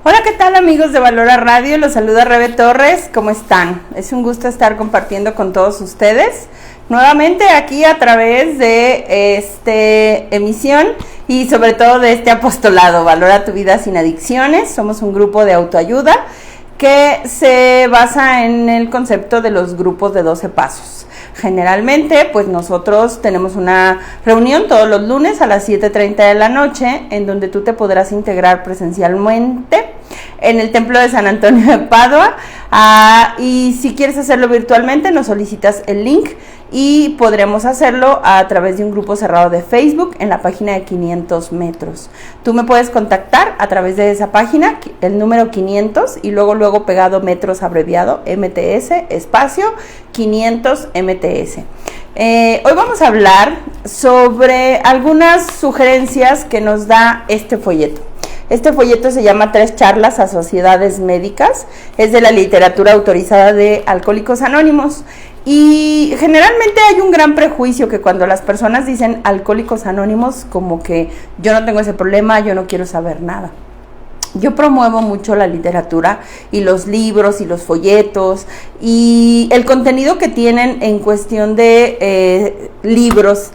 Hola, ¿qué tal amigos de Valora Radio? Los saluda Rebe Torres, ¿cómo están? Es un gusto estar compartiendo con todos ustedes nuevamente aquí a través de esta emisión y sobre todo de este apostolado, Valora tu vida sin adicciones. Somos un grupo de autoayuda que se basa en el concepto de los grupos de 12 pasos. Generalmente, pues nosotros tenemos una reunión todos los lunes a las 7:30 de la noche, en donde tú te podrás integrar presencialmente en el Templo de San Antonio de Padua, y si quieres hacerlo virtualmente, nos solicitas el link y podremos hacerlo a través de un grupo cerrado de Facebook en la página de 500 metros. Tú me puedes contactar a través de esa página, el número 500 y luego pegado metros abreviado, MTS, espacio 500 MTS. Hoy vamos a hablar sobre algunas sugerencias que nos da este folleto. Este folleto se llama 3 charlas a sociedades médicas, es de la literatura autorizada de Alcohólicos Anónimos. Y generalmente hay un gran prejuicio que cuando las personas dicen Alcohólicos Anónimos, como que yo no tengo ese problema, yo no quiero saber nada. Yo promuevo mucho la literatura y los libros y los folletos y el contenido que tienen en cuestión de libros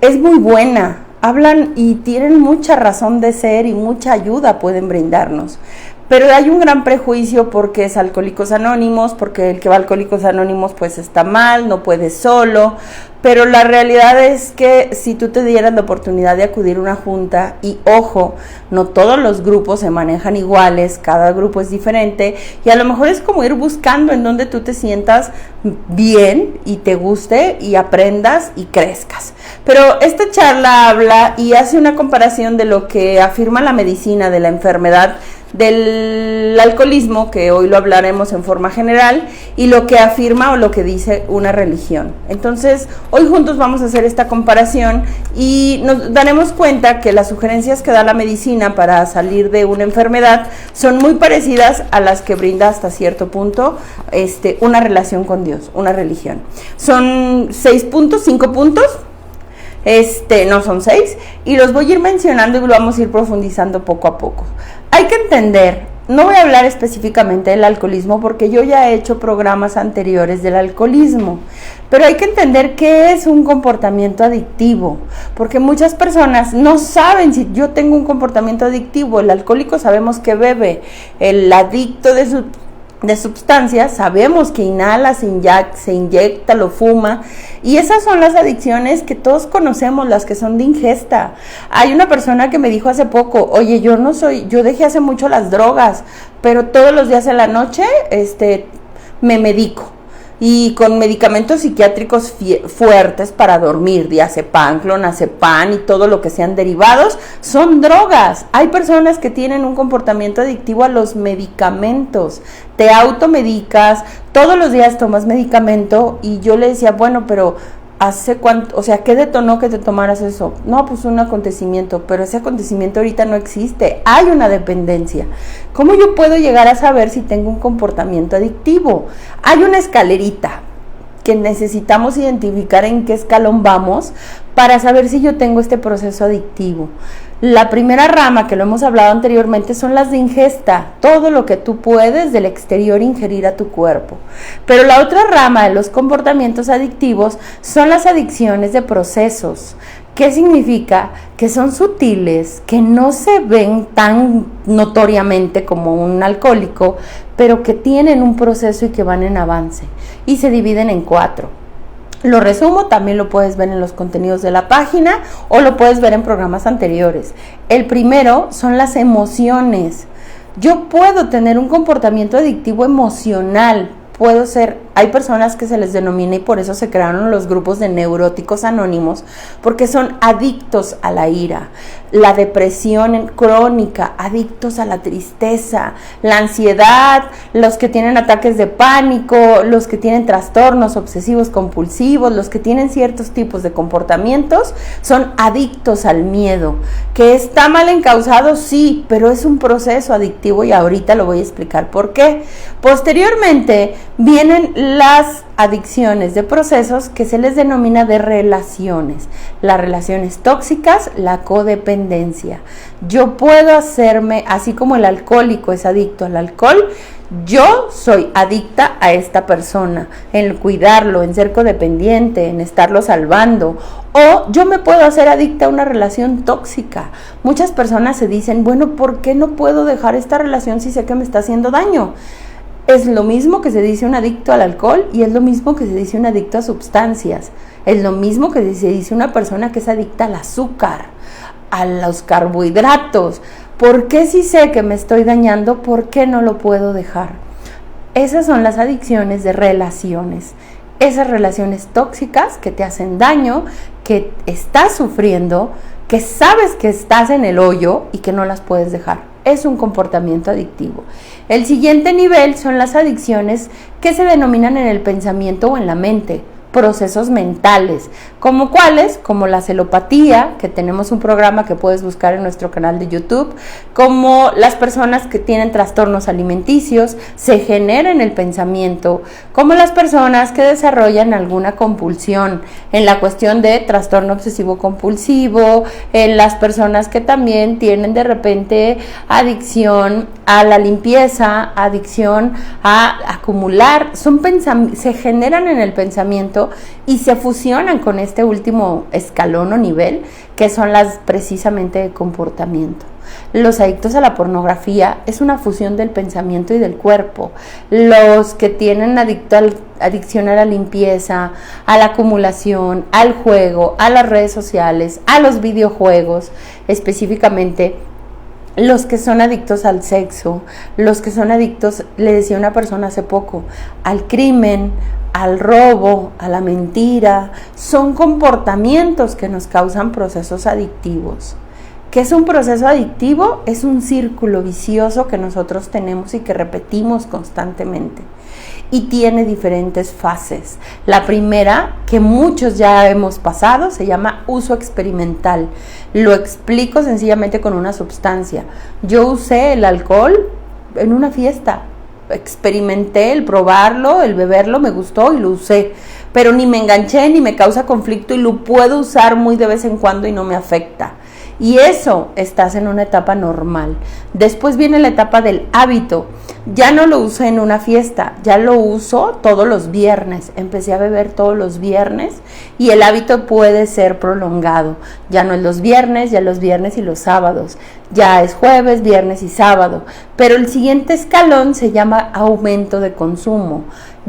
es muy buena. Hablan y tienen mucha razón de ser y mucha ayuda pueden brindarnos. Pero hay un gran prejuicio porque es Alcohólicos Anónimos, porque el que va a Alcohólicos Anónimos pues está mal, no puede solo. Pero la realidad es que si tú te dieras la oportunidad de acudir a una junta, y ojo, no todos los grupos se manejan iguales, cada grupo es diferente, y a lo mejor es como ir buscando en donde tú te sientas bien y te guste y aprendas y crezcas. Pero esta charla habla y hace una comparación de lo que afirma la medicina de la enfermedad del alcoholismo, que hoy lo hablaremos en forma general, y lo que afirma o lo que dice una religión. Entonces, hoy juntos vamos a hacer esta comparación y nos daremos cuenta que las sugerencias que da la medicina para salir de una enfermedad son muy parecidas a las que brinda hasta cierto punto una relación con Dios, una religión. Son 6 puntos, 5 puntos. No son 6, y los voy a ir mencionando y lo vamos a ir profundizando poco a poco. Hay que entender, no voy a hablar específicamente del alcoholismo porque yo ya he hecho programas anteriores del alcoholismo, pero hay que entender qué es un comportamiento adictivo, porque muchas personas no saben si yo tengo un comportamiento adictivo. El alcohólico sabemos que bebe, el adicto de sustancias sabemos que inhala, se inyecta, lo fuma, y esas son las adicciones que todos conocemos, las que son de ingesta. Hay una persona que me dijo hace poco, oye, yo dejé hace mucho las drogas, pero todos los días en la noche me medico, y con medicamentos psiquiátricos fuertes para dormir, diazepam, clonazepam y todo lo que sean derivados, son drogas. Hay personas que tienen un comportamiento adictivo a los medicamentos, te automedicas, todos los días tomas medicamento, y yo le decía, bueno, pero ¿hace cuánto? O sea, ¿qué detonó que te tomaras eso? No, pues un acontecimiento, pero ese acontecimiento ahorita no existe, hay una dependencia. ¿Cómo yo puedo llegar a saber si tengo un comportamiento adictivo? Hay una escalerita que necesitamos identificar en qué escalón vamos para saber si yo tengo este proceso adictivo. La primera rama, que lo hemos hablado anteriormente, son las de ingesta, todo lo que tú puedes del exterior ingerir a tu cuerpo. Pero la otra rama de los comportamientos adictivos son las adicciones de procesos. ¿Qué significa? Que son sutiles, que no se ven tan notoriamente como un alcohólico, pero que tienen un proceso y que van en avance, y se dividen en 4. Lo resumo, también lo puedes ver en los contenidos de la página o lo puedes ver en programas anteriores. El primero son las emociones. Yo puedo tener un comportamiento adictivo emocional, hay personas que se les denomina, y por eso se crearon los grupos de neuróticos anónimos, porque son adictos a la ira, la depresión crónica, adictos a la tristeza, la ansiedad, los que tienen ataques de pánico, los que tienen trastornos obsesivos compulsivos, los que tienen ciertos tipos de comportamientos, son adictos al miedo. ¿Que está mal encausado? Sí, pero es un proceso adictivo, y ahorita lo voy a explicar por qué. Posteriormente vienen las adicciones de procesos que se les denomina de relaciones. Las relaciones tóxicas, la codependencia. Yo puedo hacerme, así como el alcohólico es adicto al alcohol, yo soy adicta a esta persona, en cuidarlo, en ser codependiente, en estarlo salvando. O yo me puedo hacer adicta a una relación tóxica. Muchas personas se dicen, bueno, ¿por qué no puedo dejar esta relación si sé que me está haciendo daño? Es lo mismo que se dice un adicto al alcohol y es lo mismo que se dice un adicto a sustancias. Es lo mismo que se dice una persona que es adicta al azúcar, a los carbohidratos. ¿Por qué si sé que me estoy dañando, por qué no lo puedo dejar? Esas son las adicciones de relaciones. Esas relaciones tóxicas que te hacen daño, que estás sufriendo, que sabes que estás en el hoyo y que no las puedes dejar. Es un comportamiento adictivo. El siguiente nivel son las adicciones que se denominan en el pensamiento o en la mente, procesos mentales, como cuáles, como la celopatía, que tenemos un programa que puedes buscar en nuestro canal de YouTube, como las personas que tienen trastornos alimenticios, se genera en el pensamiento, como las personas que desarrollan alguna compulsión, en la cuestión de trastorno obsesivo compulsivo, en las personas que también tienen de repente adicción a la limpieza, adicción a acumular, se generan en el pensamiento y se fusionan con este último escalón o nivel, que son las precisamente de comportamiento. Los adictos a la pornografía es una fusión del pensamiento y del cuerpo. Los que tienen adicción a la limpieza, a la acumulación, al juego, a las redes sociales, a los videojuegos, específicamente los que son adictos al sexo, los que son adictos, le decía una persona hace poco, al crimen, al robo, a la mentira, son comportamientos que nos causan procesos adictivos. ¿Qué es un proceso adictivo? Es un círculo vicioso que nosotros tenemos y que repetimos constantemente. Y tiene diferentes fases. La primera, que muchos ya hemos pasado, se llama uso experimental. Lo explico sencillamente con una sustancia. Yo usé el alcohol en una fiesta. Experimenté el probarlo, el beberlo, me gustó y lo usé. Pero ni me enganché, ni me causa conflicto y lo puedo usar muy de vez en cuando y no me afecta. Y eso, estás en una etapa normal. Después viene la etapa del hábito. Ya no lo usé en una fiesta, ya lo uso todos los viernes. Empecé a beber todos los viernes y el hábito puede ser prolongado. Ya no es los viernes, ya los viernes y los sábados. Ya es jueves, viernes y sábado. Pero el siguiente escalón se llama aumento de consumo.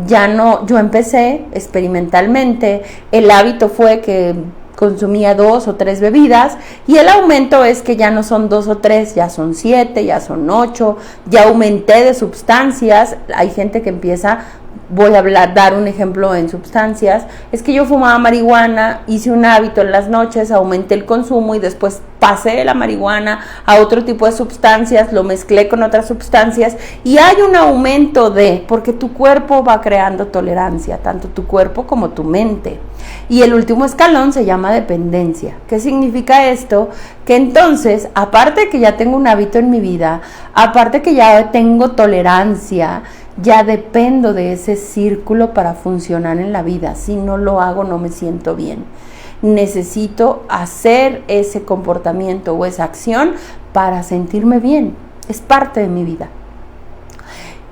Ya no, yo empecé experimentalmente, el hábito fue que consumía 2 o 3 bebidas y el aumento es que ya no son 2 o 3, ya son 7, ya son 8, ya aumenté de sustancias. Hay gente que empieza, voy a dar un ejemplo en sustancias, es que yo fumaba marihuana, hice un hábito en las noches, aumenté el consumo y después pasé de la marihuana a otro tipo de sustancias, lo mezclé con otras sustancias y hay un aumento porque tu cuerpo va creando tolerancia, tanto tu cuerpo como tu mente. Y el último escalón se llama dependencia. ¿Qué significa esto? Que entonces, aparte que ya tengo un hábito en mi vida, aparte que ya tengo tolerancia, ya dependo de ese círculo para funcionar en la vida. Si no lo hago, no me siento bien. Necesito hacer ese comportamiento o esa acción para sentirme bien. Es parte de mi vida.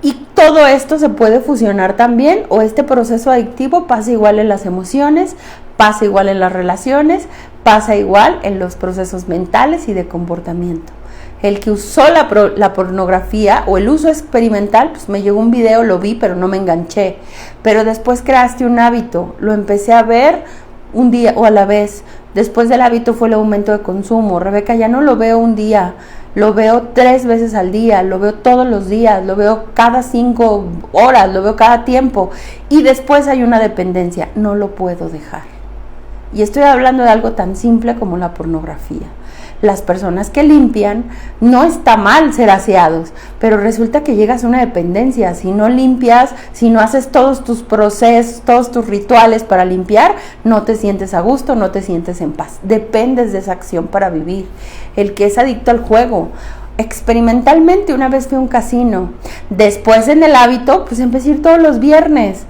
Y todo esto se puede fusionar también, o este proceso adictivo pasa igual en las emociones, pasa igual en las relaciones, pasa igual en los procesos mentales y de comportamiento. El que usó la pornografía o el uso experimental, pues me llegó un video, lo vi, pero no me enganché. Pero después creaste un hábito, lo empecé a ver un día o a la vez. Después del hábito fue el aumento de consumo. Rebeca, ya no lo veo un día, lo veo 3 veces al día, lo veo todos los días, lo veo cada 5 horas, lo veo cada tiempo. Y después hay una dependencia, no lo puedo dejar. Y estoy hablando de algo tan simple como la pornografía. Las personas que limpian, no está mal ser aseados, pero resulta que llegas a una dependencia. Si no limpias, si no haces todos tus procesos, todos tus rituales para limpiar, no te sientes a gusto, no te sientes en paz. Dependes de esa acción para vivir. El que es adicto al juego, experimentalmente una vez fui a un casino, después en el hábito, pues empecé a ir todos los viernes.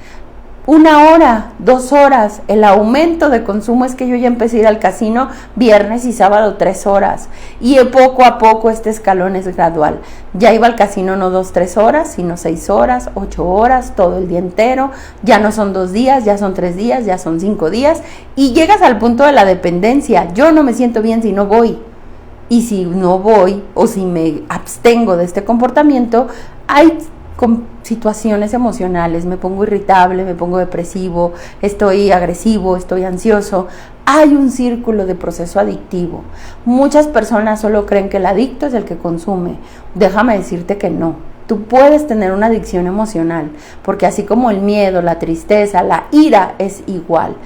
1 hora, 2 horas. El aumento de consumo es que yo ya empecé a ir al casino viernes y sábado 3 horas. Y poco a poco este escalón es gradual. Ya iba al casino no 2, 3 horas, sino 6 horas, 8 horas, todo el día entero. Ya no son 2 días, ya son 3 días, ya son 5 días. Y llegas al punto de la dependencia. Yo no me siento bien si no voy. Y si no voy o si me abstengo de este comportamiento, hay situaciones emocionales, me pongo irritable, me pongo depresivo, estoy agresivo, estoy ansioso. Hay un círculo de proceso adictivo. Muchas personas solo creen que el adicto es el que consume. Déjame decirte que no. Tú puedes tener una adicción emocional, porque así como el miedo, la tristeza, la ira es igual.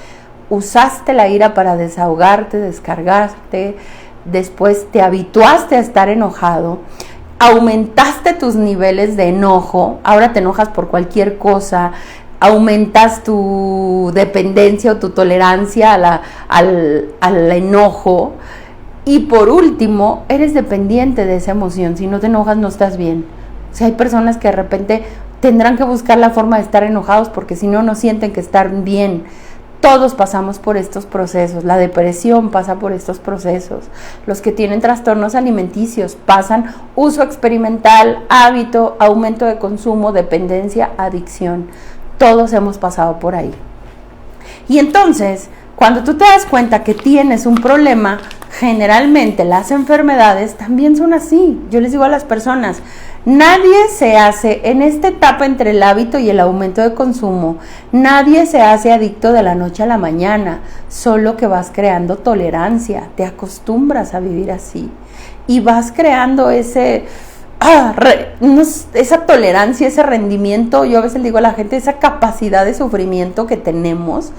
Usaste la ira para desahogarte, descargarte, después te habituaste a estar enojado, aumentaste tus niveles de enojo, ahora te enojas por cualquier cosa, aumentas tu dependencia o tu tolerancia al enojo, y por último, eres dependiente de esa emoción. Si no te enojas, no estás bien. O sea, hay personas que de repente tendrán que buscar la forma de estar enojados porque si no, no sienten que están bien. Todos pasamos por estos procesos, la depresión pasa por estos procesos, los que tienen trastornos alimenticios pasan uso experimental, hábito, aumento de consumo, dependencia, adicción. Todos hemos pasado por ahí. Y entonces, cuando tú te das cuenta que tienes un problema, generalmente las enfermedades también son así. Yo les digo a las personas, nadie se hace, en esta etapa entre el hábito y el aumento de consumo, nadie se hace adicto de la noche a la mañana, solo que vas creando tolerancia, te acostumbras a vivir así y vas creando esa tolerancia, ese rendimiento. Yo a veces digo a la gente, esa capacidad de sufrimiento que tenemos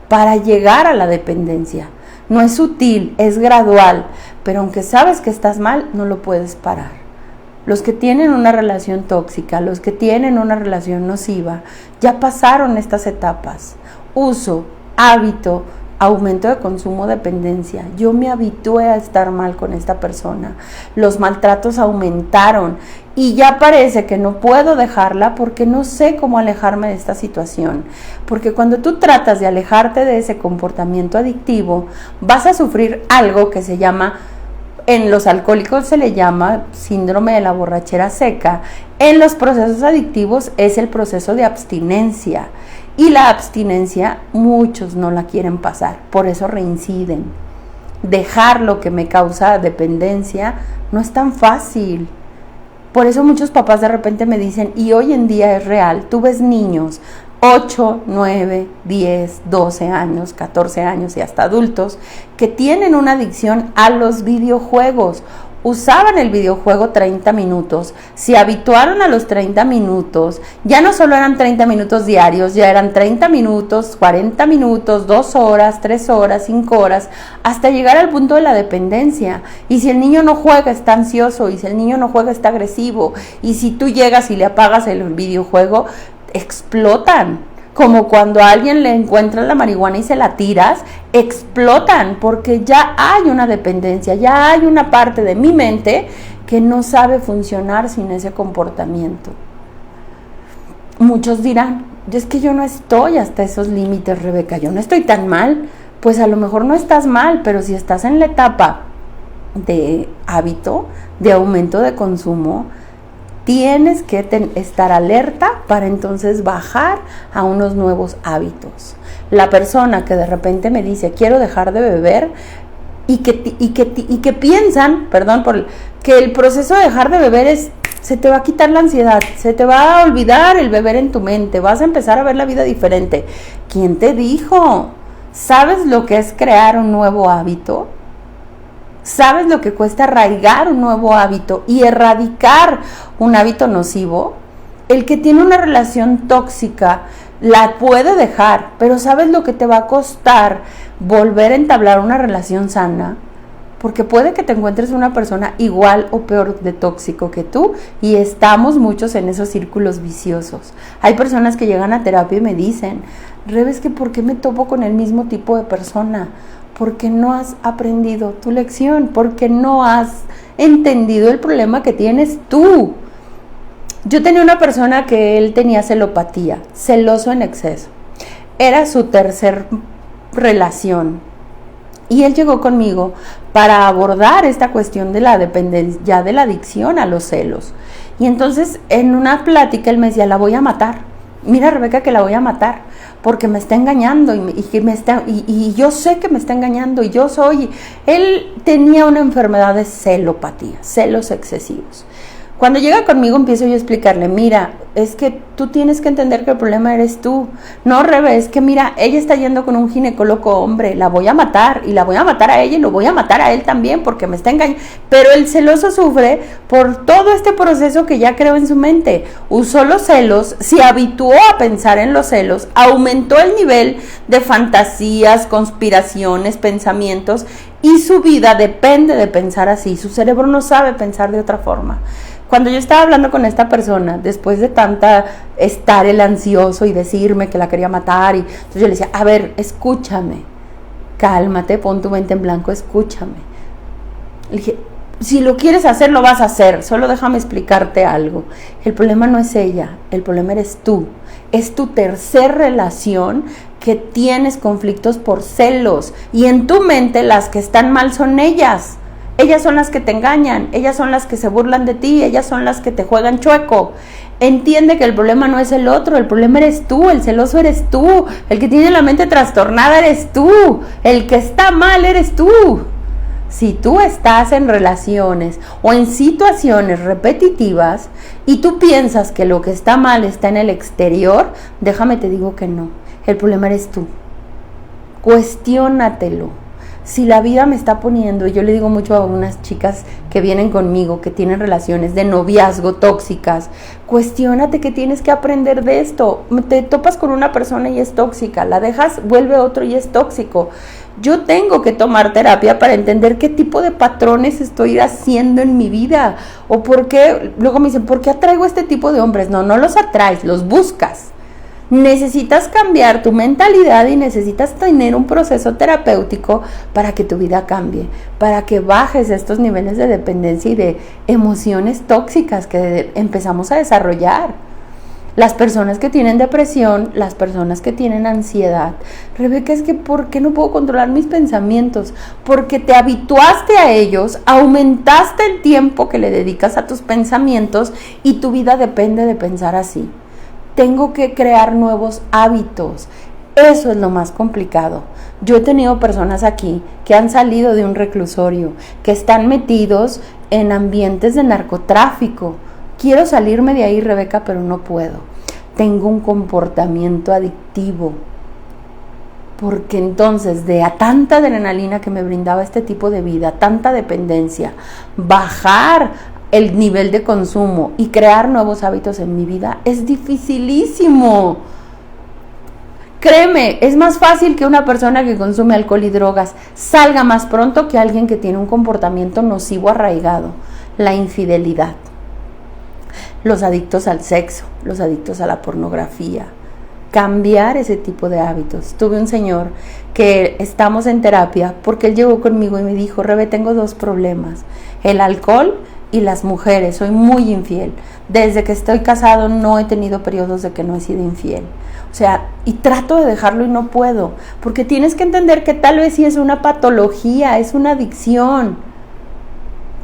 para llegar a la dependencia. No es sutil, es gradual, pero aunque sabes que estás mal, no lo puedes parar. Los que tienen una relación tóxica, los que tienen una relación nociva, ya pasaron estas etapas. Uso, hábito, aumento de consumo, dependencia. Yo me habitué a estar mal con esta persona. Los maltratos aumentaron y ya parece que no puedo dejarla porque no sé cómo alejarme de esta situación. Porque cuando tú tratas de alejarte de ese comportamiento adictivo, vas a sufrir algo que se llama, en los alcohólicos se le llama síndrome de la borrachera seca. En los procesos adictivos es el proceso de abstinencia. Y la abstinencia muchos no la quieren pasar, por eso reinciden. Dejar lo que me causa dependencia no es tan fácil. Por eso muchos papás de repente me dicen, y hoy en día es real, tú ves niños 8, 9, 10, 12 años, 14 años y hasta adultos que tienen una adicción a los videojuegos. Usaban el videojuego 30 minutos, se habituaron a los 30 minutos, ya no solo eran 30 minutos diarios, ya eran 30 minutos, 40 minutos, 2 horas, 3 horas, 5 horas, hasta llegar al punto de la dependencia. Y si el niño no juega está ansioso, y si el niño no juega está agresivo, y si tú llegas y le apagas el videojuego, explotan. Como cuando a alguien le encuentran la marihuana y se la tiras, explotan porque ya hay una dependencia, ya hay una parte de mi mente que no sabe funcionar sin ese comportamiento. Muchos dirán, es que yo no estoy hasta esos límites, Rebeca, yo no estoy tan mal. Pues a lo mejor no estás mal, pero si estás en la etapa de hábito, de aumento de consumo, tienes que estar alerta para entonces bajar a unos nuevos hábitos. La persona que de repente me dice, quiero dejar de beber, y que piensan, que el proceso de dejar de beber se te va a quitar la ansiedad, se te va a olvidar el beber en tu mente, vas a empezar a ver la vida diferente. ¿Quién te dijo? ¿Sabes lo que es crear un nuevo hábito? ¿Sabes lo que cuesta arraigar un nuevo hábito y erradicar un hábito nocivo? El que tiene una relación tóxica la puede dejar, pero ¿sabes lo que te va a costar volver a entablar una relación sana? Porque puede que te encuentres una persona igual o peor de tóxico que tú, y estamos muchos en esos círculos viciosos. Hay personas que llegan a terapia y me dicen, Rebe, es que ¿por qué me topo con el mismo tipo de persona? Porque no has aprendido tu lección, porque no has entendido el problema que tienes tú. Yo tenía una persona que él tenía celopatía, celoso en exceso. era su tercer relación. Y él llegó conmigo para abordar esta cuestión de la dependencia, ya de la adicción a los celos. Y entonces en una plática él me decía, la voy a matar. Mira, Rebeca, que la voy a matar porque me está engañando y yo sé que me está engañando y yo soy... Él tenía una enfermedad de celopatía, celos excesivos. Cuando llega conmigo empiezo yo a explicarle, mira, es que tú tienes que entender que el problema eres tú. No, Rebe, es que mira, ella está yendo con un ginecólogo hombre, la voy a matar y la voy a matar a ella y lo voy a matar a él también porque me está engañando. Pero el celoso sufre por todo este proceso que ya creó en su mente. Usó los celos, se habituó a pensar en los celos, aumentó el nivel de fantasías, conspiraciones, pensamientos y su vida depende de pensar así. Su cerebro no sabe pensar de otra forma. Cuando yo estaba hablando con esta persona, después de tanta estar el ansioso y decirme que la quería matar, y entonces yo le decía, a ver, escúchame, cálmate, pon tu mente en blanco, escúchame. Le dije, si lo quieres hacer, lo vas a hacer, solo déjame explicarte algo. El problema no es ella, el problema eres tú. Es tu tercer relación que tienes conflictos por celos, y en tu mente las que están mal son ellas. Ellas son las que te engañan, ellas son las que se burlan de ti, ellas son las que te juegan chueco. Entiende que el problema no es el otro, el problema eres tú, el celoso eres tú, el que tiene la mente trastornada eres tú, el que está mal eres tú. Si tú estás en relaciones o en situaciones repetitivas y tú piensas que lo que está mal está en el exterior, déjame te digo que no, el problema eres tú. Cuestiónatelo. Si la vida me está poniendo, y yo le digo mucho a unas chicas que vienen conmigo, que tienen relaciones de noviazgo tóxicas, cuestiónate que tienes que aprender de esto. Te topas con una persona y es tóxica, la dejas, vuelve otro y es tóxico. Yo tengo que tomar terapia para entender qué tipo de patrones estoy haciendo en mi vida, o por qué, luego me dicen, ¿por qué atraigo este tipo de hombres? No los atraes, los buscas. Necesitas cambiar tu mentalidad y necesitas tener un proceso terapéutico para que tu vida cambie, para que bajes estos niveles de dependencia y de emociones tóxicas que empezamos a desarrollar. Las personas que tienen depresión, las personas que tienen ansiedad, Rebeca, es que ¿por qué no puedo controlar mis pensamientos? Porque te habituaste a ellos, aumentaste el tiempo que le dedicas a tus pensamientos y tu vida depende de pensar así. Tengo que crear nuevos hábitos. Eso es lo más complicado. Yo he tenido personas aquí que han salido de un reclusorio, que están metidos en ambientes de narcotráfico. Quiero salirme de ahí, Rebeca, pero no puedo. Tengo un comportamiento adictivo. Porque entonces de a tanta adrenalina que me brindaba este tipo de vida, tanta dependencia, bajar el nivel de consumo y crear nuevos hábitos en mi vida es dificilísimo. Créeme, es más fácil que una persona que consume alcohol y drogas salga más pronto que alguien que tiene un comportamiento nocivo arraigado. La infidelidad, los adictos al sexo, los adictos a la pornografía. Cambiar ese tipo de hábitos. Tuve un señor que estamos en terapia porque él llegó conmigo y me dijo, Rebe, tengo dos problemas, el alcohol y las mujeres, soy muy infiel. Desde que estoy casado no he tenido periodos de que no he sido infiel. O sea, y trato de dejarlo y no puedo, porque tienes que entender que tal vez sí es una patología, es una adicción.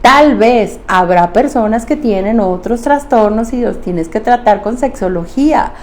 Tal vez habrá personas que tienen otros trastornos y los tienes que tratar con sexología,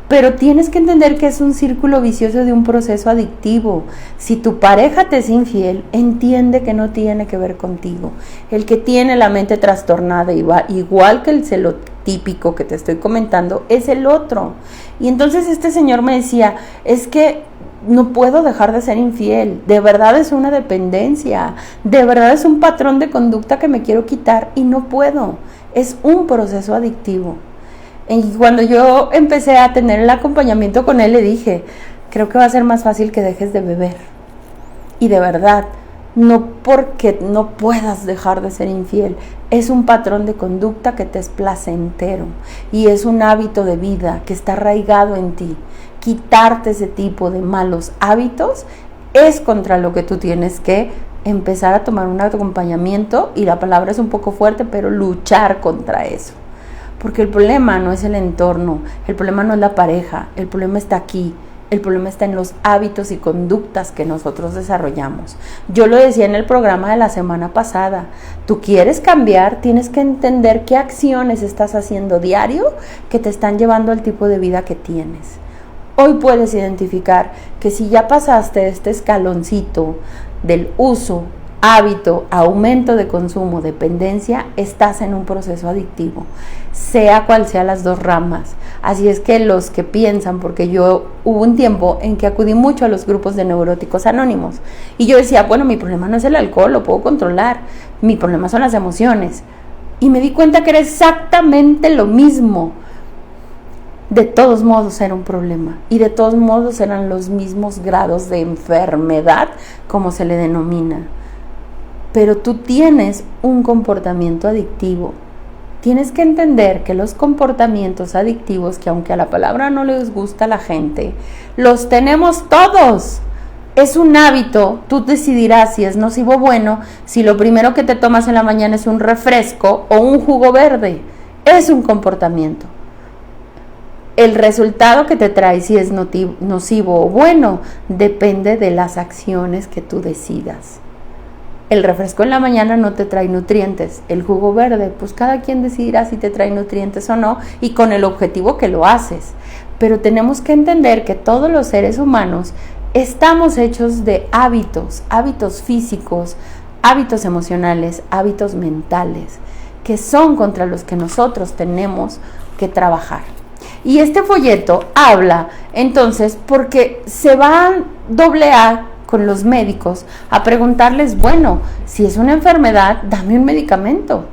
pero tienes que entender que es un círculo vicioso de un proceso adictivo. Si tu pareja te es infiel, entiende que no tiene que ver contigo. El que tiene la mente trastornada, igual que el celotípico que te estoy comentando, es el otro. Y entonces este señor me decía, es que no puedo dejar de ser infiel, de verdad es una dependencia, de verdad es un patrón de conducta que me quiero quitar y no puedo, es un proceso adictivo. Y cuando yo empecé a tener el acompañamiento con él, le dije, creo que va a ser más fácil que dejes de beber. Y de verdad, no porque no puedas dejar de ser infiel, es un patrón de conducta que te es placentero y es un hábito de vida que está arraigado en ti. Quitarte ese tipo de malos hábitos es contra lo que tú tienes que empezar a tomar un acompañamiento, y la palabra es un poco fuerte, pero luchar contra eso. Porque el problema no es el entorno, el problema no es la pareja, el problema está aquí, El problema está en los hábitos y conductas que nosotros desarrollamos. Yo lo decía en el programa de la semana pasada. Tú quieres cambiar, tienes que entender qué acciones estás haciendo diario que te están llevando al tipo de vida que tienes. Hoy puedes identificar que si ya pasaste este escaloncito del uso, hábito, aumento de consumo, dependencia, estás en un proceso adictivo, sea cual sea las dos ramas. Así es que los que piensan, porque yo hubo un tiempo en que acudí mucho a los grupos de neuróticos anónimos y yo decía, bueno, mi problema no es el alcohol, lo puedo controlar, mi problema son las emociones, y me di cuenta que era exactamente lo mismo. De todos modos era un problema y de todos modos eran los mismos grados de enfermedad, como se le denomina. Pero tú tienes un comportamiento adictivo. Tienes que entender que los comportamientos adictivos, que aunque a la palabra no les gusta a la gente, los tenemos todos. Es un hábito, tú decidirás si es nocivo o bueno, si lo primero que te tomas en la mañana es un refresco o un jugo verde. Es un comportamiento. El resultado que te trae, si es nocivo o bueno, depende de las acciones que tú decidas. El refresco en la mañana no te trae nutrientes, el jugo verde, pues cada quien decidirá si te trae nutrientes o no y con el objetivo que lo haces. Pero tenemos que entender que todos los seres humanos estamos hechos de hábitos, hábitos físicos, hábitos emocionales, hábitos mentales, que son contra los que nosotros tenemos que trabajar. Y este folleto habla, entonces, porque se va a con los médicos a preguntarles, bueno, si es una enfermedad, dame un medicamento.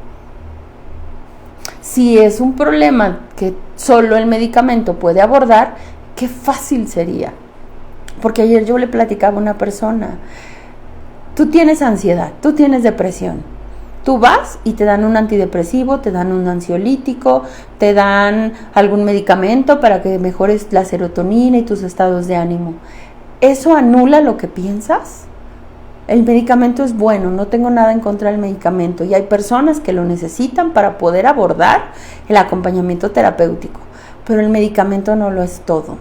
Si es un problema que solo el medicamento puede abordar, qué fácil sería. Porque ayer yo le platicaba a una persona, tú tienes ansiedad, tú tienes depresión. Tú vas y te dan un antidepresivo, te dan un ansiolítico, te dan algún medicamento para que mejores la serotonina y tus estados de ánimo. ¿Eso anula lo que piensas? El medicamento es bueno, no tengo nada en contra del medicamento y hay personas que lo necesitan para poder abordar el acompañamiento terapéutico, pero el medicamento no lo es todo.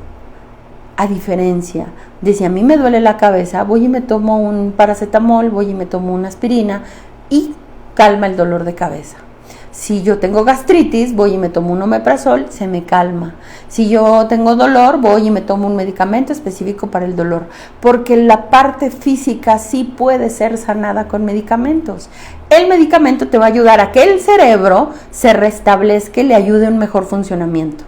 A diferencia de si a mí me duele la cabeza, voy y me tomo un paracetamol, voy y me tomo una aspirina y calma el dolor de cabeza. Si yo tengo gastritis, voy y me tomo un omeprazol, se me calma. Si yo tengo dolor, voy y me tomo un medicamento específico para el dolor, porque la parte física sí puede ser sanada con medicamentos. El medicamento te va a ayudar a que el cerebro se restablezca y le ayude a un mejor funcionamiento.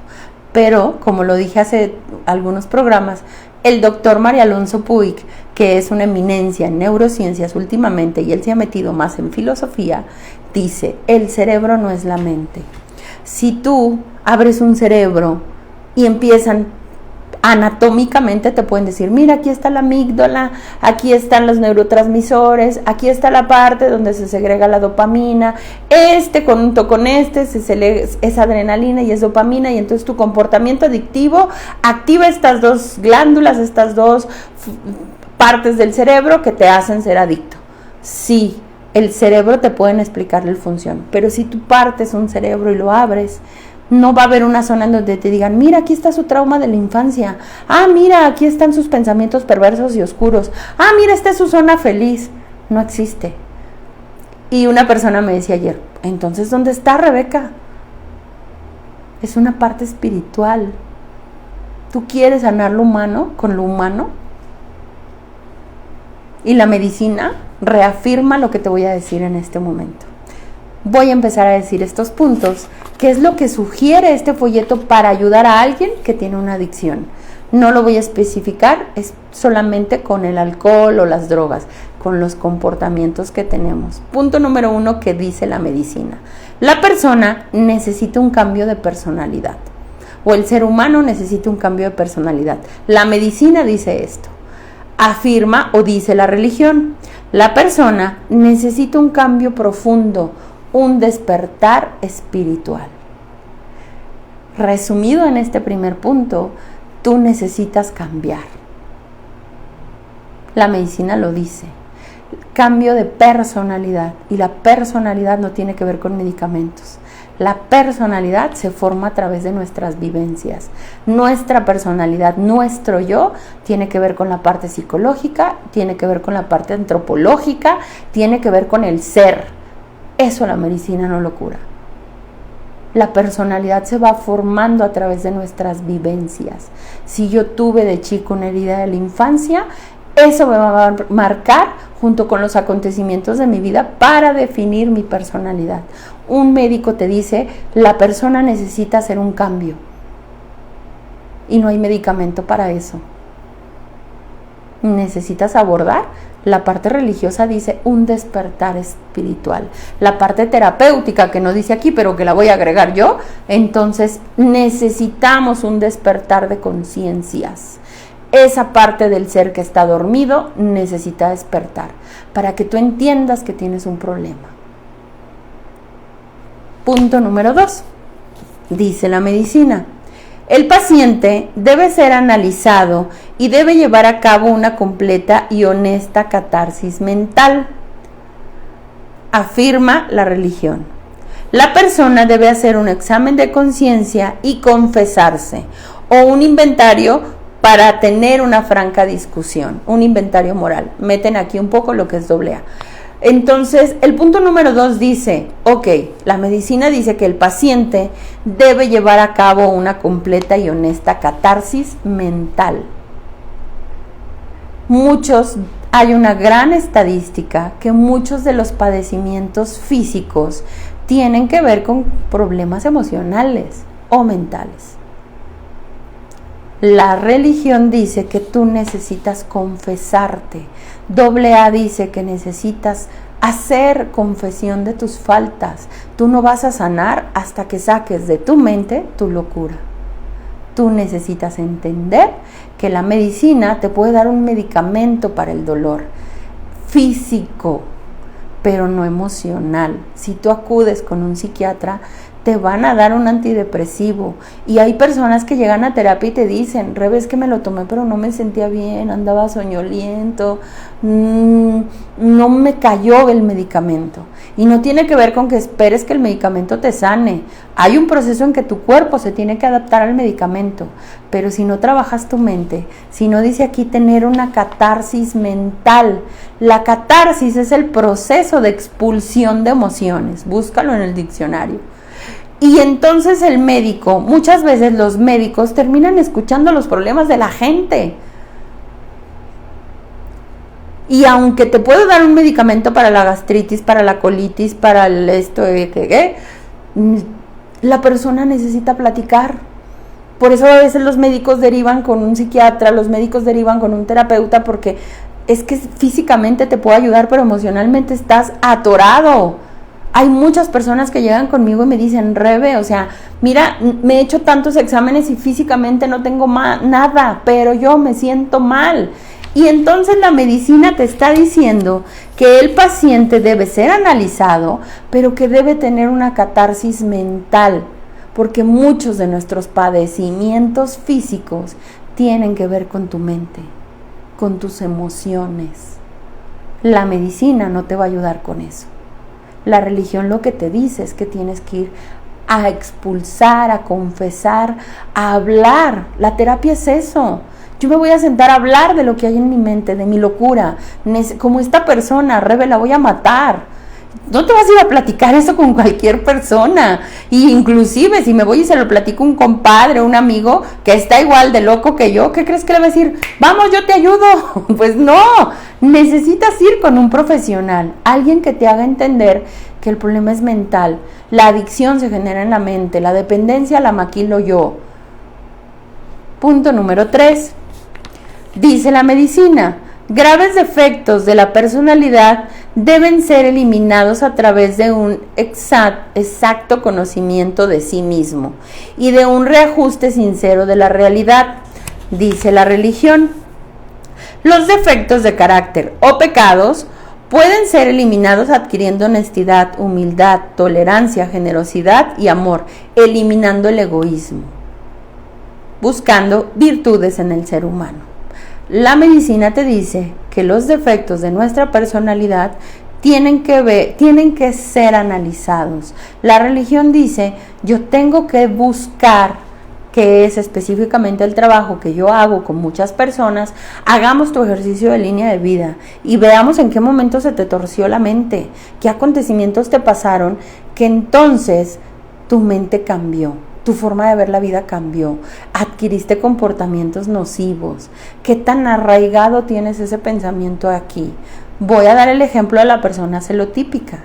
Pero, como lo dije hace algunos programas, el doctor Mario Alonso Puig, que es una eminencia en neurociencias últimamente y él se ha metido más en filosofía, dice, el cerebro no es la mente. Si tú abres un cerebro y empiezan anatómicamente, te pueden decir, mira, aquí está la amígdala, aquí están los neurotransmisores, aquí está la parte donde se segrega la dopamina, junto con es adrenalina y es dopamina, y entonces tu comportamiento adictivo activa estas dos glándulas, estas dos partes del cerebro que te hacen ser adicto. Sí, el cerebro te pueden explicar la función, pero si tú partes un cerebro y lo abres, no va a haber una zona en donde te digan, mira, aquí está su trauma de la infancia, mira, aquí están sus pensamientos perversos y oscuros, mira, esta es su zona feliz. No existe. Y una persona me decía ayer, entonces, ¿dónde está Rebeca? Es una parte espiritual. ¿Tú quieres sanar lo humano con lo humano? Y la medicina reafirma lo que te voy a decir en este momento. Voy a empezar a decir estos puntos, que es lo que sugiere este folleto para ayudar a alguien que tiene una adicción. No lo voy a especificar, es solamente con el alcohol o las drogas, con los comportamientos que tenemos. Punto número 1 que dice la medicina. La persona necesita un cambio de personalidad, o el ser humano necesita un cambio de personalidad. La medicina dice esto. Afirma o dice la religión, la persona necesita un cambio profundo, un despertar espiritual. Resumido en este primer punto, tú necesitas cambiar. La medicina lo dice, cambio de personalidad, y la personalidad no tiene que ver con medicamentos. La personalidad se forma a través de nuestras vivencias. Nuestra personalidad, nuestro yo, tiene que ver con la parte psicológica, tiene que ver con la parte antropológica, tiene que ver con el ser. Eso la medicina no lo cura. La personalidad se va formando a través de nuestras vivencias. Si yo tuve de chico una herida de la infancia, eso me va a marcar junto con los acontecimientos de mi vida para definir mi personalidad. Un médico te dice, la persona necesita hacer un cambio y no hay medicamento para eso. Necesitas abordar. La parte religiosa dice un despertar espiritual. La parte terapéutica, que no dice aquí, pero que la voy a agregar yo, entonces necesitamos un despertar de conciencias. Esa parte del ser que está dormido necesita despertar para que tú entiendas que tienes un problema. Punto número 2. Dice la medicina: el paciente debe ser analizado y debe llevar a cabo una completa y honesta catarsis mental. Afirma la religión. La persona debe hacer un examen de conciencia y confesarse, o un inventario para tener una franca discusión, un inventario moral. Meten aquí un poco lo que es AA. Entonces, el punto número 2 dice, ok, la medicina dice que el paciente debe llevar a cabo una completa y honesta catarsis mental. Hay una gran estadística que muchos de los padecimientos físicos tienen que ver con problemas emocionales o mentales. La religión dice que tú necesitas confesarte. AA dice que necesitas hacer confesión de tus faltas. Tú no vas a sanar hasta que saques de tu mente tu locura. Tú necesitas entender que la medicina te puede dar un medicamento para el dolor físico, pero no emocional. Si tú acudes con un psiquiatra, te van a dar un antidepresivo. Y hay personas que llegan a terapia y te dicen, Rebe, es que me lo tomé pero no me sentía bien, andaba soñoliento, no me cayó el medicamento. Y no tiene que ver con que esperes que el medicamento te sane. Hay un proceso en que tu cuerpo se tiene que adaptar al medicamento. Pero si no trabajas tu mente, si no dice aquí tener una catarsis mental, la catarsis es el proceso de expulsión de emociones. Búscalo en el diccionario. Y entonces el médico, muchas veces los médicos terminan escuchando los problemas de la gente. Y aunque te puedo dar un medicamento para la gastritis, para la colitis, para la persona necesita platicar. Por eso a veces los médicos derivan con un psiquiatra, los médicos derivan con un terapeuta, porque es que físicamente te puedo ayudar, pero emocionalmente estás atorado. Hay muchas personas que llegan conmigo y me dicen, Rebe, o sea, mira, me he hecho tantos exámenes y físicamente no tengo nada, pero yo me siento mal. Y entonces la medicina te está diciendo que el paciente debe ser analizado, pero que debe tener una catarsis mental, porque muchos de nuestros padecimientos físicos tienen que ver con tu mente, con tus emociones. La medicina no te va a ayudar con eso. La religión lo que te dice es que tienes que ir a expulsar, a confesar, a hablar. La terapia es eso. Yo me voy a sentar a hablar de lo que hay en mi mente, de mi locura. Como esta persona, Rebe, la voy a matar. No te vas a ir a platicar eso con cualquier persona. Y inclusive si me voy y se lo platico a un compadre, un amigo que está igual de loco que yo, ¿qué crees que le va a decir? Vamos, yo te ayudo. Pues no, necesitas ir con un profesional, alguien que te haga entender que el problema es mental. La adicción se genera en la mente, la dependencia la maquilo yo. Punto número 3. Dice la medicina: graves defectos de la personalidad deben ser eliminados a través de un exacto conocimiento de sí mismo y de un reajuste sincero de la realidad. Dice la religión: los defectos de carácter o pecados pueden ser eliminados adquiriendo honestidad, humildad, tolerancia, generosidad y amor, eliminando el egoísmo, buscando virtudes en el ser humano. La medicina te dice que los defectos de nuestra personalidad tienen que ser analizados. La religión dice, yo tengo que buscar, que es específicamente el trabajo que yo hago con muchas personas. Hagamos tu ejercicio de línea de vida y veamos en qué momento se te torció la mente, qué acontecimientos te pasaron, que entonces tu mente cambió, tu forma de ver la vida cambió, adquiriste comportamientos nocivos. ¿Qué tan arraigado tienes ese pensamiento aquí? Voy a dar el ejemplo de la persona celotípica.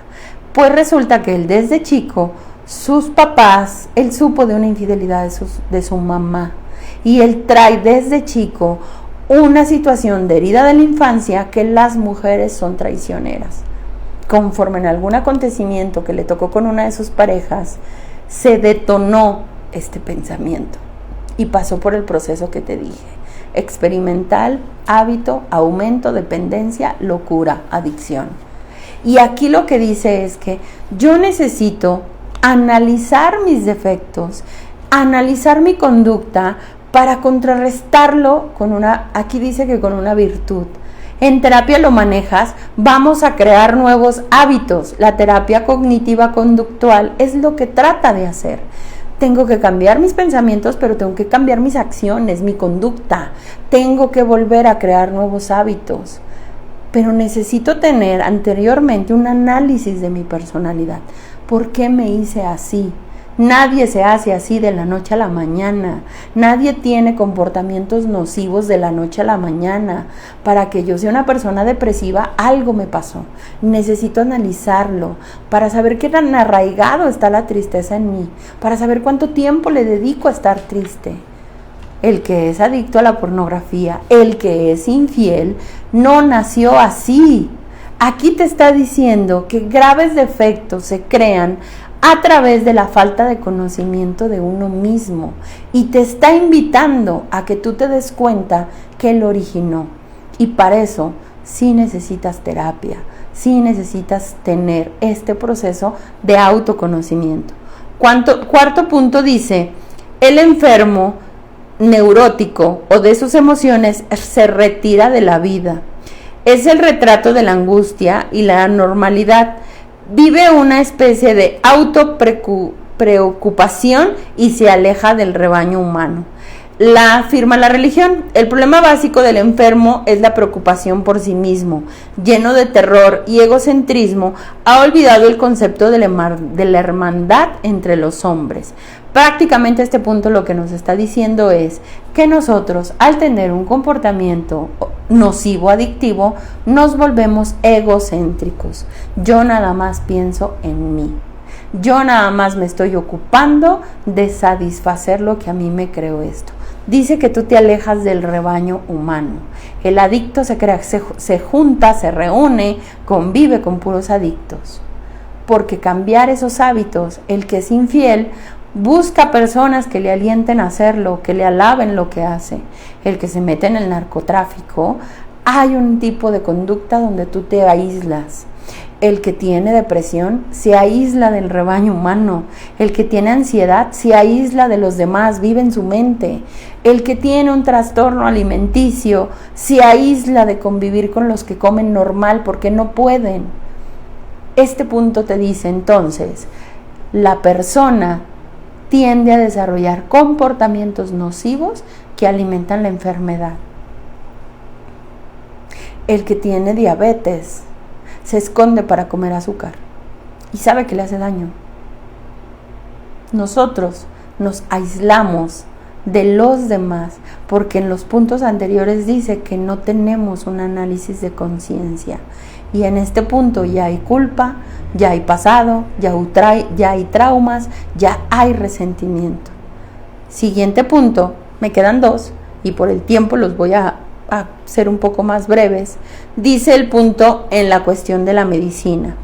Pues resulta que él desde chico, sus papás, él supo de una infidelidad de su mamá, y él trae desde chico una situación de herida de la infancia, que las mujeres son traicioneras. Conforme en algún acontecimiento que le tocó con una de sus parejas, se detonó este pensamiento y pasó por el proceso que te dije: experimental, hábito, aumento, dependencia, locura, adicción. Y aquí lo que dice es que yo necesito analizar mis defectos, analizar mi conducta para contrarrestarlo con aquí dice que con una virtud. En terapia lo manejas, vamos a crear nuevos hábitos. La terapia cognitiva conductual es lo que trata de hacer. Tengo que cambiar mis pensamientos, pero tengo que cambiar mis acciones, mi conducta. Tengo que volver a crear nuevos hábitos. Pero necesito tener anteriormente un análisis de mi personalidad. ¿Por qué me hice así? Nadie se hace así de la noche a la mañana. Nadie tiene comportamientos nocivos de la noche a la mañana. Para que yo sea una persona depresiva, algo me pasó. Necesito analizarlo para saber qué tan arraigado está la tristeza en mí, para saber cuánto tiempo le dedico a estar triste. El que es adicto a la pornografía, el que es infiel, no nació así. Aquí te está diciendo que graves defectos se crean a través de la falta de conocimiento de uno mismo, y te está invitando a que tú te des cuenta que lo originó. Y para eso sí necesitas terapia, sí necesitas tener este proceso de autoconocimiento. Cuarto punto dice: el enfermo neurótico o de sus emociones se retira de la vida. Es el retrato de la angustia y la anormalidad. Vive una especie de autopreocupación y se aleja del rebaño humano. La afirma la religión. El problema básico del enfermo es la preocupación por sí mismo. Lleno de terror y egocentrismo, ha olvidado el concepto de la hermandad entre los hombres. Prácticamente este punto lo que nos está diciendo es que nosotros, al tener un comportamiento nocivo, adictivo, nos volvemos egocéntricos. Yo nada más pienso en mí. Yo nada más me estoy ocupando de satisfacer lo que a mí me creó esto. Dice que tú te alejas del rebaño humano. El adicto se junta, se reúne, convive con puros adictos. Porque cambiar esos hábitos, el que es infiel, busca personas que le alienten a hacerlo, que le alaben lo que hace. El que se mete en el narcotráfico, hay un tipo de conducta donde tú te aíslas. El que tiene depresión se aísla del rebaño humano. El que tiene ansiedad se aísla de los demás, vive en su mente. El que tiene un trastorno alimenticio se aísla de convivir con los que comen normal porque no pueden. Este punto te dice entonces, la persona tiende a desarrollar comportamientos nocivos que alimentan la enfermedad. El que tiene diabetes se esconde para comer azúcar y sabe que le hace daño. Nosotros nos aislamos de los demás porque en los puntos anteriores dice que no tenemos un análisis de conciencia, y en este punto ya hay culpa, ya hay pasado, ya hay traumas, ya hay resentimiento. Siguiente punto, me quedan 2 y por el tiempo los voy a ser un poco más breves. Dice el punto en la cuestión de la medicina: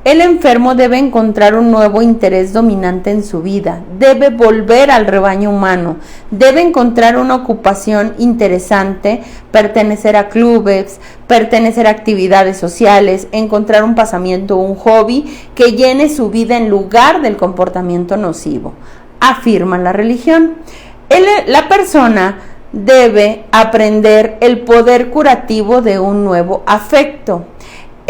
el enfermo debe encontrar un nuevo interés dominante en su vida, debe volver al rebaño humano, debe encontrar una ocupación interesante, pertenecer a clubes, pertenecer a actividades sociales, encontrar un pasamiento o un hobby que llene su vida en lugar del comportamiento nocivo. Afirma la religión. La persona debe aprender el poder curativo de un nuevo afecto.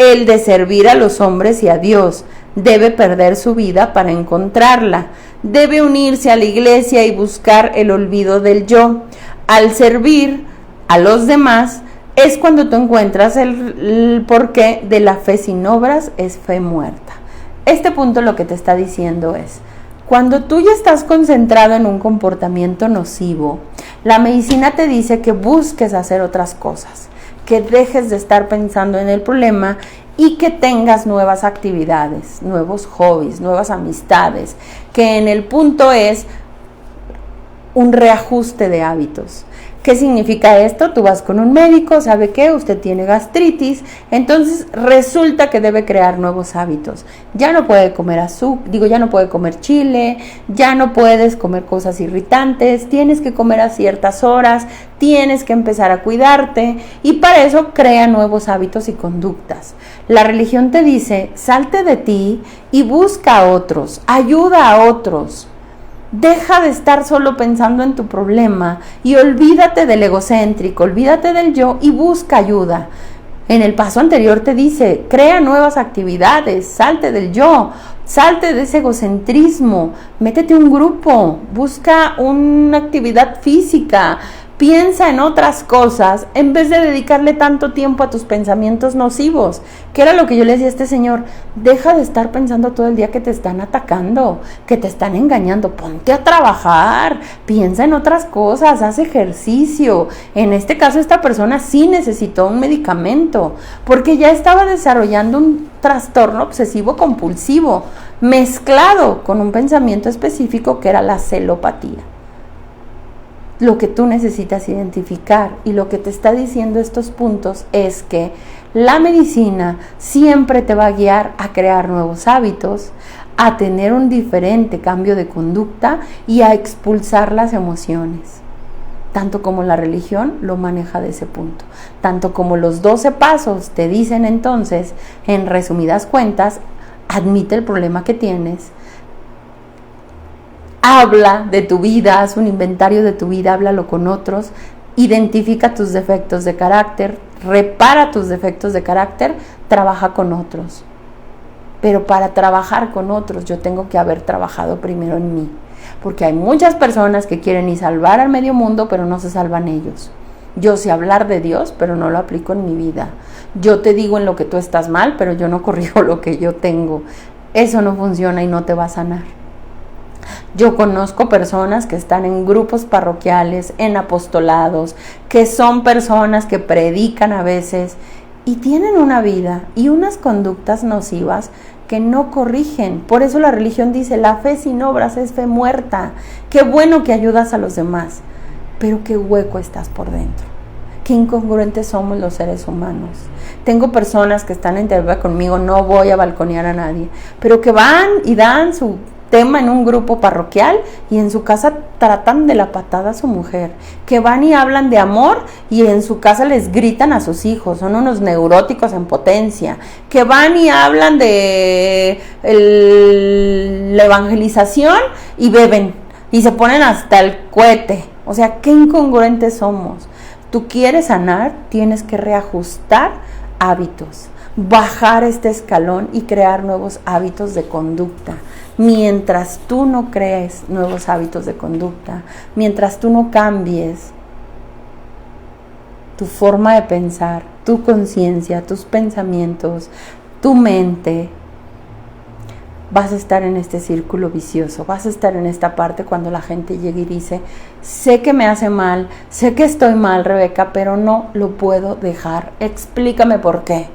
el de servir a los hombres y a Dios. Debe perder su vida para encontrarla. Debe unirse a la iglesia y buscar el olvido del yo. Al servir a los demás es cuando tú encuentras el porqué de la fe sin obras es fe muerta. Este punto lo que te está diciendo es, cuando tú ya estás concentrado en un comportamiento nocivo, la medicina te dice que busques hacer otras cosas, que dejes de estar pensando en el problema y que tengas nuevas actividades, nuevos hobbies, nuevas amistades, que en el punto es un reajuste de hábitos. ¿Qué significa esto? Tú vas con un médico, ¿sabe qué? Usted tiene gastritis, entonces resulta que debe crear nuevos hábitos. Ya no puede comer ya no puede comer chile, ya no puedes comer cosas irritantes, tienes que comer a ciertas horas, tienes que empezar a cuidarte y para eso crea nuevos hábitos y conductas. La religión te dice, salte de ti y busca a otros, ayuda a otros. Deja de estar solo pensando en tu problema y olvídate del egocéntrico, olvídate del yo y busca ayuda. En el paso anterior te dice, crea nuevas actividades, salte del yo, salte de ese egocentrismo, métete a un grupo, busca una actividad física, piensa en otras cosas en vez de dedicarle tanto tiempo a tus pensamientos nocivos, que era lo que yo le decía a este señor, deja de estar pensando todo el día que te están atacando, que te están engañando, ponte a trabajar, piensa en otras cosas, haz ejercicio. En este caso esta persona sí necesitó un medicamento, porque ya estaba desarrollando un trastorno obsesivo compulsivo, mezclado con un pensamiento específico que era la celopatía. Lo que tú necesitas identificar y lo que te está diciendo estos puntos es que la medicina siempre te va a guiar a crear nuevos hábitos, a tener un diferente cambio de conducta y a expulsar las emociones. Tanto como la religión lo maneja de ese punto, tanto como los 12 pasos te dicen entonces, en resumidas cuentas, admite el problema que tienes, habla de tu vida, haz un inventario de tu vida, háblalo con otros, identifica tus defectos de carácter, repara tus defectos de carácter, trabaja con otros. Pero para trabajar con otros yo tengo que haber trabajado primero en mí, porque hay muchas personas que quieren y salvar al medio mundo, pero no se salvan ellos. Yo sé hablar de Dios, pero no lo aplico en mi vida. Yo te digo en lo que tú estás mal, pero yo no corrijo lo que yo tengo. Eso no funciona y no te va a sanar. Yo conozco personas que están en grupos parroquiales, en apostolados, que son personas que predican a veces y tienen una vida y unas conductas nocivas que no corrigen. Por eso la religión dice, la fe sin obras es fe muerta. Qué bueno que ayudas a los demás, pero qué hueco estás por dentro. Qué incongruentes somos los seres humanos. Tengo personas que están en terapia conmigo, no voy a balconear a nadie, pero que van y dan su tema en un grupo parroquial y en su casa tratan de la patada a su mujer, que van y hablan de amor y en su casa les gritan a sus hijos, son unos neuróticos en potencia, que van y hablan de la evangelización y beben y se ponen hasta el cohete. O sea, qué incongruentes somos. Tú quieres sanar, tienes que reajustar hábitos, bajar este escalón y crear nuevos hábitos de conducta. Mientras tú no crees nuevos hábitos de conducta, mientras tú no cambies tu forma de pensar, tu conciencia, tus pensamientos, tu mente, vas a estar en este círculo vicioso, vas a estar en esta parte cuando la gente llega y dice, sé que me hace mal, sé que estoy mal, Rebeca, pero no lo puedo dejar, explícame por qué.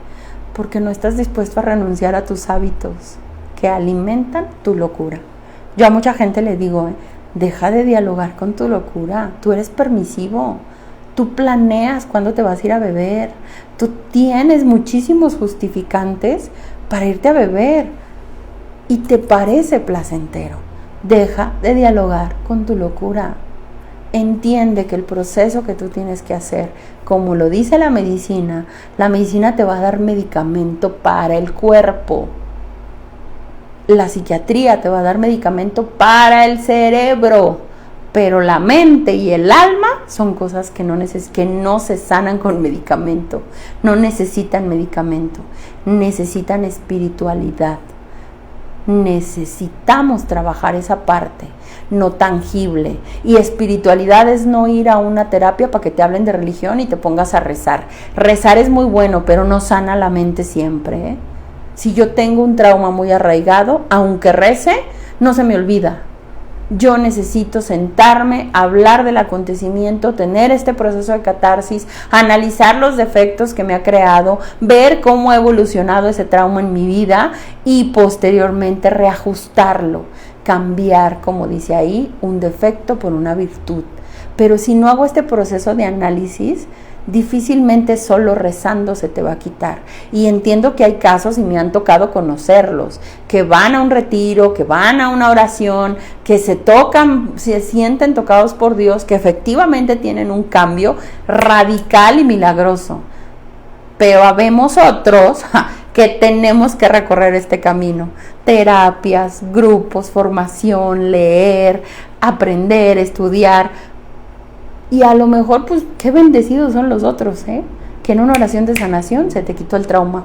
Porque no estás dispuesto a renunciar a tus hábitos que alimentan tu locura. Yo a mucha gente le digo, deja de dialogar con tu locura, tú eres permisivo, tú planeas cuándo te vas a ir a beber, tú tienes muchísimos justificantes para irte a beber y te parece placentero. Deja de dialogar con tu locura. Entiende que el proceso que tú tienes que hacer, como lo dice la medicina te va a dar medicamento para el cuerpo. La psiquiatría te va a dar medicamento para el cerebro, pero la mente y el alma son cosas que no se sanan con medicamento, no necesitan medicamento. necesitan espiritualidad. Necesitamos trabajar esa parte no tangible, y espiritualidad es no ir a una terapia para que te hablen de religión y te pongas a rezar. Rezar es muy bueno, pero no sana la mente siempre, ¿eh? Si yo tengo un trauma muy arraigado, aunque rece, no se me olvida. Yo necesito sentarme, hablar del acontecimiento, tener este proceso de catarsis, analizar los defectos que me ha creado, ver cómo ha evolucionado ese trauma en mi vida y posteriormente reajustarlo, cambiar, como dice ahí, un defecto por una virtud. Pero si no hago este proceso de análisis, difícilmente solo rezando se te va a quitar. Y entiendo que hay casos, y me han tocado conocerlos, que van a un retiro, que van a una oración, que se tocan, se sienten tocados por Dios, que efectivamente tienen un cambio radical y milagroso. Pero habemos otros que tenemos que recorrer este camino. Terapias, grupos, formación, leer, aprender, estudiar. Y a lo mejor, pues, qué bendecidos son los otros, que en una oración de sanación se te quitó el trauma.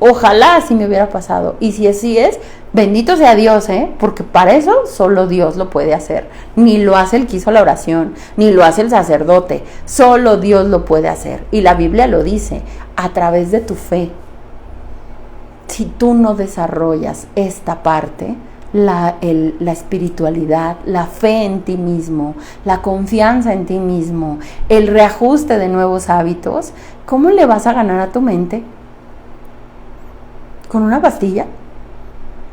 Ojalá así me hubiera pasado. Y si así es, bendito sea Dios, porque para eso solo Dios lo puede hacer. Ni lo hace el que hizo la oración, ni lo hace el sacerdote. Solo Dios lo puede hacer. Y la Biblia lo dice, a través de tu fe. Si tú no desarrollas esta parte, la espiritualidad, la fe en ti mismo, la confianza en ti mismo, el reajuste de nuevos hábitos, ¿cómo le vas a ganar a tu mente? ¿Con una pastilla?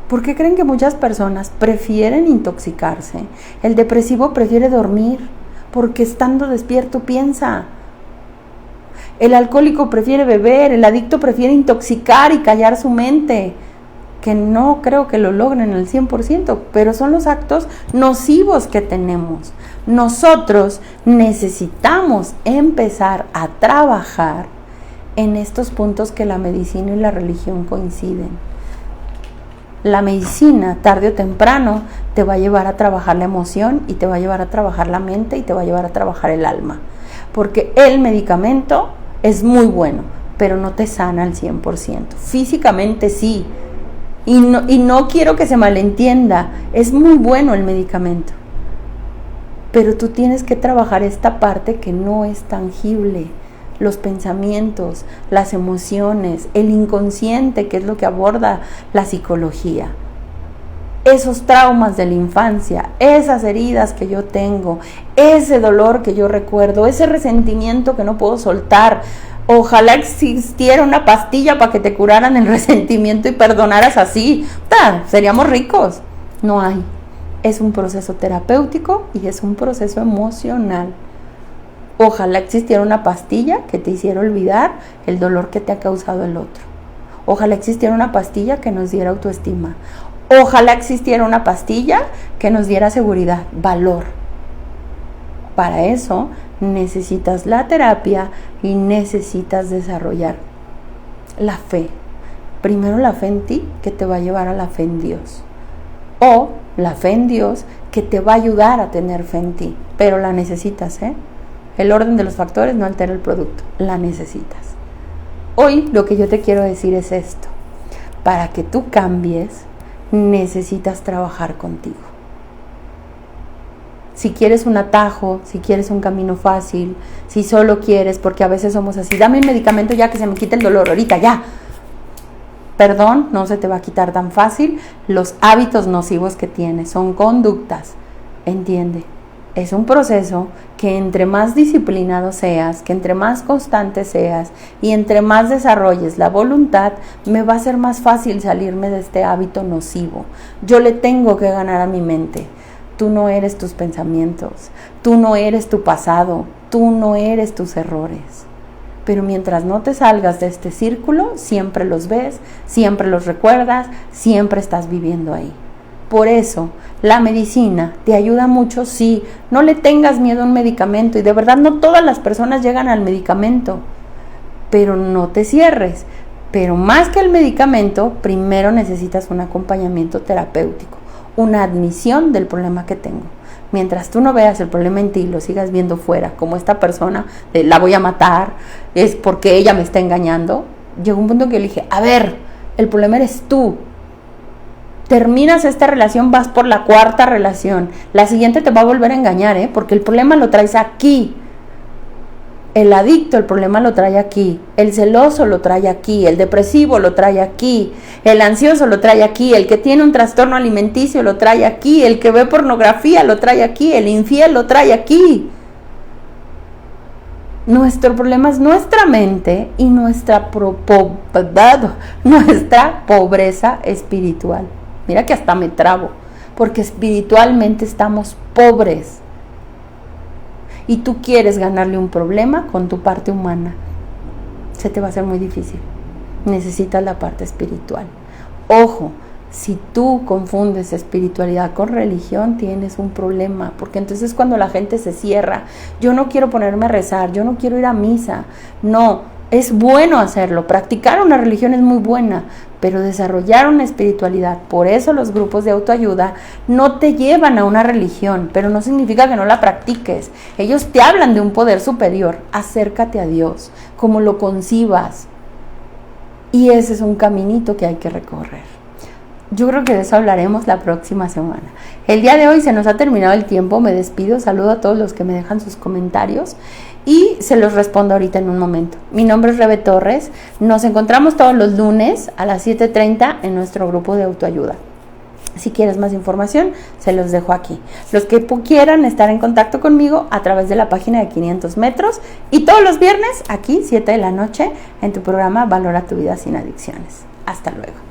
¿Por qué creen que muchas personas prefieren intoxicarse? El depresivo prefiere dormir, porque estando despierto piensa. El alcohólico prefiere beber, el adicto prefiere intoxicar y callar su mente, que no creo que lo logren al 100%, pero son los actos nocivos que tenemos. Nosotros necesitamos empezar a trabajar en estos puntos que la medicina y la religión coinciden. La medicina, tarde o temprano, te va a llevar a trabajar la emoción, y te va a llevar a trabajar la mente, y te va a llevar a trabajar el alma, porque el medicamento es muy bueno, pero no te sana al 100%. Físicamente sí. Y no quiero que se malentienda, es muy bueno el medicamento, pero tú tienes que trabajar esta parte que no es tangible, los pensamientos, las emociones, el inconsciente, que es lo que aborda la psicología. Esos traumas de la infancia, esas heridas que yo tengo, ese dolor que yo recuerdo, ese resentimiento que no puedo soltar. Ojalá existiera una pastilla para que te curaran el resentimiento y perdonaras así. Seríamos ricos. No hay. Es un proceso terapéutico y es un proceso emocional. Ojalá existiera una pastilla que te hiciera olvidar el dolor que te ha causado el otro. Ojalá existiera una pastilla que nos diera autoestima. Ojalá existiera una pastilla que nos diera seguridad, valor. Para eso necesitas la terapia y necesitas desarrollar la fe. Primero la fe en ti, que te va a llevar a la fe en Dios. O la fe en Dios, que te va a ayudar a tener fe en ti. Pero la necesitas, El orden de los factores no altera el producto. La necesitas. Hoy lo que yo te quiero decir es esto. Para que tú cambies, necesitas trabajar contigo. Si quieres un atajo, si quieres un camino fácil, si solo quieres, porque a veces somos así, dame un medicamento ya que se me quite el dolor, ahorita ya. Perdón, no se te va a quitar tan fácil. Los hábitos nocivos que tienes son conductas, entiende. Es un proceso que entre más disciplinado seas, que entre más constante seas y entre más desarrolles la voluntad, me va a ser más fácil salirme de este hábito nocivo. Yo le tengo que ganar a mi mente. Tú no eres tus pensamientos, tú no eres tu pasado, tú no eres tus errores. Pero mientras no te salgas de este círculo, siempre los ves, siempre los recuerdas, siempre estás viviendo ahí. Por eso, la medicina te ayuda mucho, sí, no le tengas miedo a un medicamento, y de verdad no todas las personas llegan al medicamento, pero no te cierres. Pero más que el medicamento, primero necesitas un acompañamiento terapéutico, una admisión del problema que tengo. Mientras tú no veas el problema en ti y lo sigas viendo fuera, como esta persona, la voy a matar, es porque ella me está engañando, llegó un punto que yo le dije, a ver, el problema eres tú. Terminas esta relación, vas por la 4ª relación. La siguiente te va a volver a engañar, porque el problema lo traes aquí. El adicto, el problema lo trae aquí. El celoso lo trae aquí. El depresivo lo trae aquí. El ansioso lo trae aquí. El que tiene un trastorno alimenticio lo trae aquí. El que ve pornografía lo trae aquí. El infiel lo trae aquí. Nuestro problema es nuestra mente y nuestra pobreza espiritual. Mira que hasta me trabo, porque espiritualmente estamos pobres. Y tú quieres ganarle un problema con tu parte humana. Se te va a hacer muy difícil. Necesitas la parte espiritual. Ojo, si tú confundes espiritualidad con religión, tienes un problema, porque entonces cuando la gente se cierra, yo no quiero ponerme a rezar, yo no quiero ir a misa. No, es bueno hacerlo, practicar una religión es muy buena, pero desarrollar una espiritualidad, por eso los grupos de autoayuda no te llevan a una religión, pero no significa que no la practiques. Ellos te hablan de un poder superior, acércate a Dios, como lo concibas, y ese es un caminito que hay que recorrer. Yo creo que de eso hablaremos la próxima semana. El día de hoy se nos ha terminado el tiempo, me despido, saludo a todos los que me dejan sus comentarios y se los respondo ahorita en un momento. Mi nombre es Rebe Torres, nos encontramos todos los lunes a las 7:30 en nuestro grupo de autoayuda. Si quieres más información, se los dejo aquí. Los que quieran estar en contacto conmigo a través de la página de 500 metros y todos los viernes aquí, 7 de la noche, en tu programa Valora tu vida sin adicciones. Hasta luego.